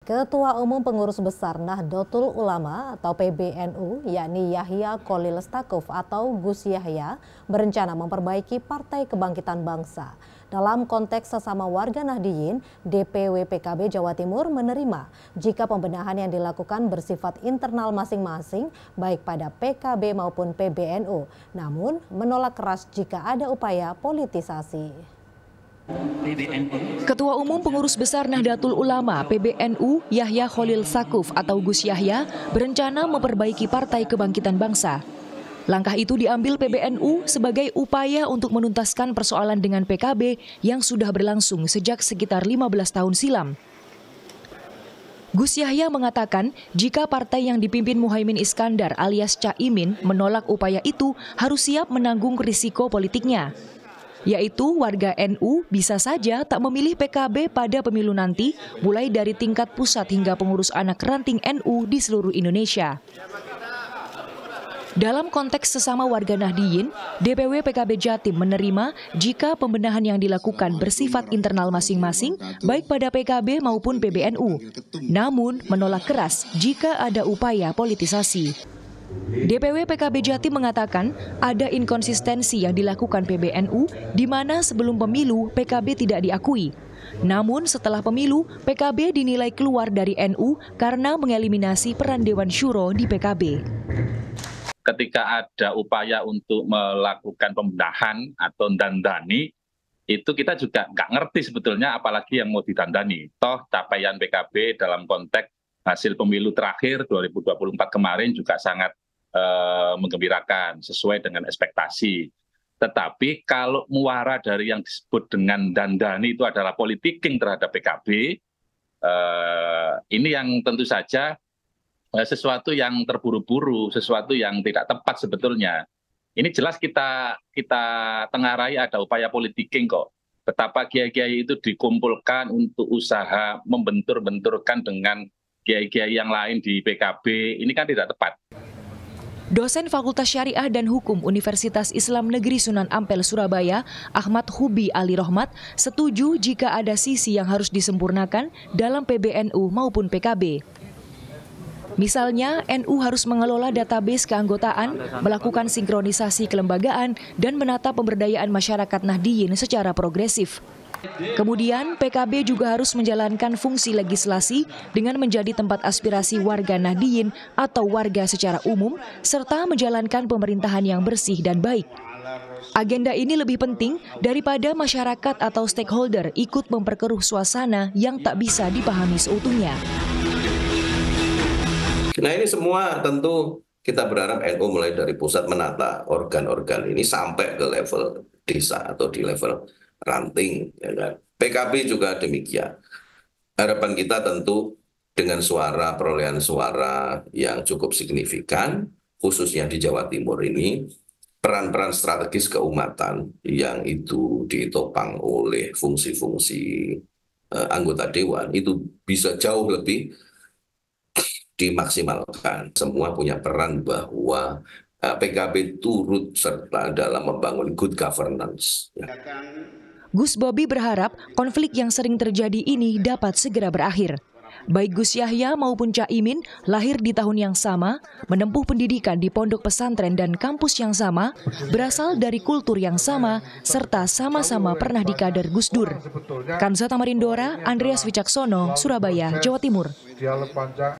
Ketua Umum Pengurus Besar Nahdlatul Ulama atau PBNU, yakni Yahya Kholil Stakuf atau Gus Yahya, berencana memperbaiki Partai Kebangkitan Bangsa. Dalam konteks sesama warga Nahdliyin, DPW PKB Jawa Timur menerima jika pembenahan yang dilakukan bersifat internal masing-masing, baik pada PKB maupun PBNU, namun menolak keras jika ada upaya politisasi. Ketua Umum Pengurus Besar Nahdlatul Ulama PBNU Yahya Kholil Stakuf atau Gus Yahya berencana memperbaiki Partai Kebangkitan Bangsa. Langkah itu diambil PBNU sebagai upaya untuk menuntaskan persoalan dengan PKB yang sudah berlangsung sejak sekitar 15 tahun silam. Gus Yahya mengatakan jika partai yang dipimpin Muhaimin Iskandar alias Caimin menolak upaya itu harus siap menanggung risiko politiknya. Yaitu warga NU bisa saja tak memilih PKB pada pemilu nanti, mulai dari tingkat pusat hingga pengurus anak ranting NU di seluruh Indonesia. Dalam konteks sesama warga Nahdliyin, DPW PKB Jatim menerima jika pembenahan yang dilakukan bersifat internal masing-masing, baik pada PKB maupun PBNU. Namun menolak keras jika ada upaya politisasi. DPW PKB Jatim mengatakan ada inkonsistensi yang dilakukan PBNU di mana sebelum pemilu PKB tidak diakui. Namun setelah pemilu PKB dinilai keluar dari NU karena mengeliminasi peran Dewan Syuro di PKB. Ketika ada upaya untuk melakukan pembenahan atau dandani, itu kita juga nggak ngerti sebetulnya apalagi yang mau didandani. Toh capaian PKB dalam konteks hasil pemilu terakhir 2024 kemarin juga sangat menggembirakan sesuai dengan ekspektasi. Tetapi kalau muara dari yang disebut dengan dandani itu adalah politiking terhadap PKB, ini yang tentu saja sesuatu yang terburu-buru, sesuatu yang tidak tepat sebetulnya. Ini jelas kita tengarai ada upaya politiking kok. Betapa kiai-kiai itu dikumpulkan untuk usaha membentur-benturkan dengan kiai-kiai yang lain di PKB, ini kan tidak tepat. Dosen Fakultas Syariah dan Hukum Universitas Islam Negeri Sunan Ampel, Surabaya, Ahmad Hubi Ali Rohmat, setuju jika ada sisi yang harus disempurnakan dalam PBNU maupun PKB. Misalnya, NU harus mengelola database keanggotaan, melakukan sinkronisasi kelembagaan, dan menata pemberdayaan masyarakat Nahdliyin secara progresif. Kemudian, PKB juga harus menjalankan fungsi legislasi dengan menjadi tempat aspirasi warga Nahdliyin atau warga secara umum, serta menjalankan pemerintahan yang bersih dan baik. Agenda ini lebih penting daripada masyarakat atau stakeholder ikut memperkeruh suasana yang tak bisa dipahami seutuhnya. Nah, ini semua tentu kita berharap NU mulai dari pusat menata organ-organ ini sampai ke level desa atau di level ranting, ya kan? PKB juga demikian. Harapan kita tentu dengan perolehan suara yang cukup signifikan, khususnya di Jawa Timur ini, peran-peran strategis keumatan yang itu ditopang oleh fungsi-fungsi anggota dewan itu bisa jauh lebih dimaksimalkan. Semua punya peran bahwa PKB turut serta dalam membangun good governance. Gus Bobi berharap konflik yang sering terjadi ini dapat segera berakhir. Baik Gus Yahya maupun Caimin lahir di tahun yang sama, menempuh pendidikan di pondok pesantren dan kampus yang sama, berasal dari kultur yang sama, serta sama-sama pernah di kader Gus Dur. Kanza Tamarindora, Andreas Wicaksono, Surabaya, Jawa Timur.